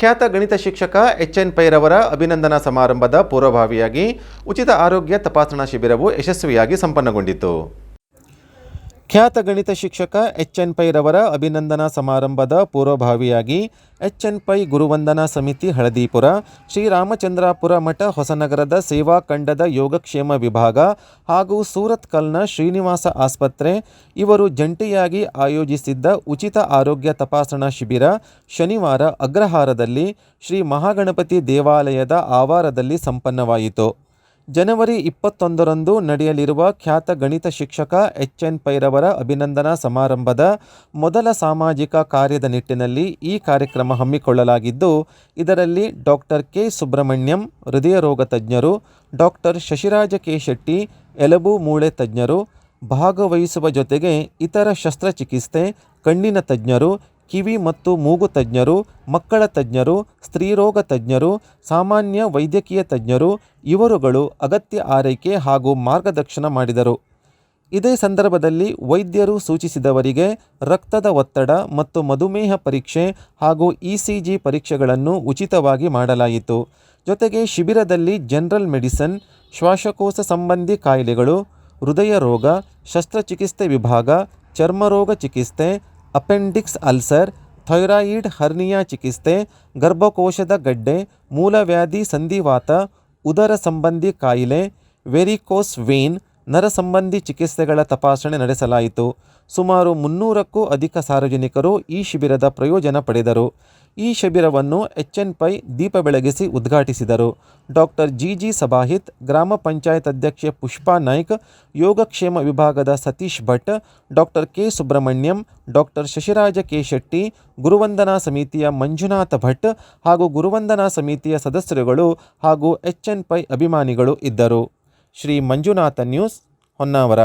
ಖ್ಯಾತ ಗಣಿತ ಶಿಕ್ಷಕ ಎಚ್.ಎನ್. ಪೈರವರ ಅಭಿನಂದನಾ ಸಮಾರಂಭದ ಪೂರ್ವಭಾವಿಯಾಗಿ ಉಚಿತ ಆರೋಗ್ಯ ತಪಾಸಣಾ ಶಿಬಿರವು ಯಶಸ್ವಿಯಾಗಿ ಸಂಪನ್ನಗೊಂಡಿತು. ಖ್ಯಾತ ಗಣಿತ ಶಿಕ್ಷಕ ಎಚ್.ಎನ್. ಪೈರವರ ಅಭಿನಂದನಾ ಸಮಾರಂಭದ ಪೂರ್ವಭಾವಿಯಾಗಿ ಎಚ್.ಎನ್. ಪೈ ಗುರುವಂದನಾ ಸಮಿತಿ ಹಳದೀಪುರ, ಶ್ರೀರಾಮಚಂದ್ರಾಪುರ ಮಠ ಹೊಸನಗರದ ಸೇವಾ ಖಂಡದ ಯೋಗಕ್ಷೇಮ ವಿಭಾಗ ಹಾಗೂ ಸೂರತ್ಕಲ್ನ ಶ್ರೀನಿವಾಸ ಆಸ್ಪತ್ರೆ ಇವರು ಜಂಟಿಯಾಗಿ ಆಯೋಜಿಸಿದ್ದ ಉಚಿತ ಆರೋಗ್ಯ ತಪಾಸಣಾ ಶಿಬಿರ ಶನಿವಾರ ಅಗ್ರಹಾರದಲ್ಲಿ ಶ್ರೀ ಮಹಾಗಣಪತಿ ದೇವಾಲಯದ ಆವಾರದಲ್ಲಿ ಸಂಪನ್ನವಾಯಿತು. ಜನವರಿ 21ರಂದು ನಡೆಯಲಿರುವ ಖ್ಯಾತ ಗಣಿತ ಶಿಕ್ಷಕ ಎಚ್.ಎನ್. ಪೈರವರ ಅಭಿನಂದನಾ ಸಮಾರಂಭದ ಮೊದಲ ಸಾಮಾಜಿಕ ಕಾರ್ಯದ ನಿಟ್ಟಿನಲ್ಲಿ ಈ ಕಾರ್ಯಕ್ರಮ ಹಮ್ಮಿಕೊಳ್ಳಲಾಗಿದ್ದು, ಇದರಲ್ಲಿ ಡಾಕ್ಟರ್ ಕೆ. ಸುಬ್ರಹ್ಮಣ್ಯಂ ಹೃದಯ ರೋಗ ತಜ್ಞರು, ಡಾಕ್ಟರ್ ಶಶಿರಾಜ ಕೆ. ಶೆಟ್ಟಿ ಎಲುಬು ಮೂಳೆ ತಜ್ಞರು ಭಾಗವಹಿಸುವ ಜೊತೆಗೆ ಇತರ ಶಸ್ತ್ರಚಿಕಿತ್ಸೆ, ಕಣ್ಣಿನ ತಜ್ಞರು, ಕಿವಿ ಮತ್ತು ಮೂಗು ತಜ್ಞರು, ಮಕ್ಕಳ ತಜ್ಞರು, ಸ್ತ್ರೀರೋಗ ತಜ್ಞರು, ಸಾಮಾನ್ಯ ವೈದ್ಯಕೀಯ ತಜ್ಞರು ಇವರುಗಳು ಅಗತ್ಯ ಆರೈಕೆ ಹಾಗೂ ಮಾರ್ಗದರ್ಶನ ಮಾಡಿದರು. ಇದೇ ಸಂದರ್ಭದಲ್ಲಿ ವೈದ್ಯರು ಸೂಚಿಸಿದವರಿಗೆ ರಕ್ತದ ಒತ್ತಡ ಮತ್ತು ಮಧುಮೇಹ ಪರೀಕ್ಷೆ ಹಾಗೂ ಇಸಿಜಿ ಪರೀಕ್ಷೆಗಳನ್ನು ಉಚಿತವಾಗಿ ಮಾಡಲಾಯಿತು. ಜೊತೆಗೆ ಶಿಬಿರದಲ್ಲಿ ಜನರಲ್ ಮೆಡಿಸಿನ್, ಶ್ವಾಸಕೋಶ ಸಂಬಂಧಿ ಕಾಯಿಲೆಗಳು, ಹೃದಯ ರೋಗ, ಶಸ್ತ್ರಚಿಕಿತ್ಸೆ ವಿಭಾಗ, ಚರ್ಮರೋಗ ಚಿಕಿತ್ಸೆ, ಅಪೆಂಡಿಕ್ಸ್ ಅಲ್ಸರ್, ಥೈರಾಯಿಡ್ ಹರ್ನಿಯಾ ಚಿಕಿತ್ಸೆ, ಗರ್ಭಕೋಶದ ಗಡ್ಡೆ, ಮೂಲವ್ಯಾಧಿ ಸಂಧಿವಾತ, ಉದರ ಸಂಬಂಧಿ ಕಾಯಿಲೆ, ವೆರಿಕೋಸ್ ವೇನ್, ನರ ಸಂಬಂಧಿ ಚಿಕಿತ್ಸೆಗಳ ತಪಾಸಣೆ ನಡೆಸಲಾಯಿತು. ಸುಮಾರು 300ಕ್ಕೂ ಅಧಿಕ ಸಾರ್ವಜನಿಕರು ಈ ಶಿಬಿರದ ಪ್ರಯೋಜನ ಪಡೆದರು. ಈ ಶಿಬಿರವನ್ನು ಎಚ್.ಎನ್. ಪೈ ದೀಪ ಬೆಳಗಿಸಿ ಉದ್ಘಾಟಿಸಿದರು. Doctor G. ಸಬಾಹಿತ್, ಗ್ರಾಮ ಪಂಚಾಯತ್ ಅಧ್ಯಕ್ಷೆ ಪುಷ್ಪಾ ನಾಯ್ಕ್, ಯೋಗಕ್ಷೇಮ ವಿಭಾಗದ Satish Bhat, doctor K. Subrahmanyam, doctor Shashiraja K. Shetty, ಗುರುವಂದನಾ ಸಮಿತಿಯ ಮಂಜುನಾಥ ಭಟ್ ಹಾಗೂ ಗುರುವಂದನಾ ಸಮಿತಿಯ ಸದಸ್ಯರುಗಳು ಹಾಗೂ ಎಚ್.ಎನ್. ಪೈ ಅಭಿಮಾನಿಗಳು ಇದ್ದರು. ಶ್ರೀ ಮಂಜುನಾಥ ನ್ಯೂಸ್, ಹೊನ್ನಾವರ.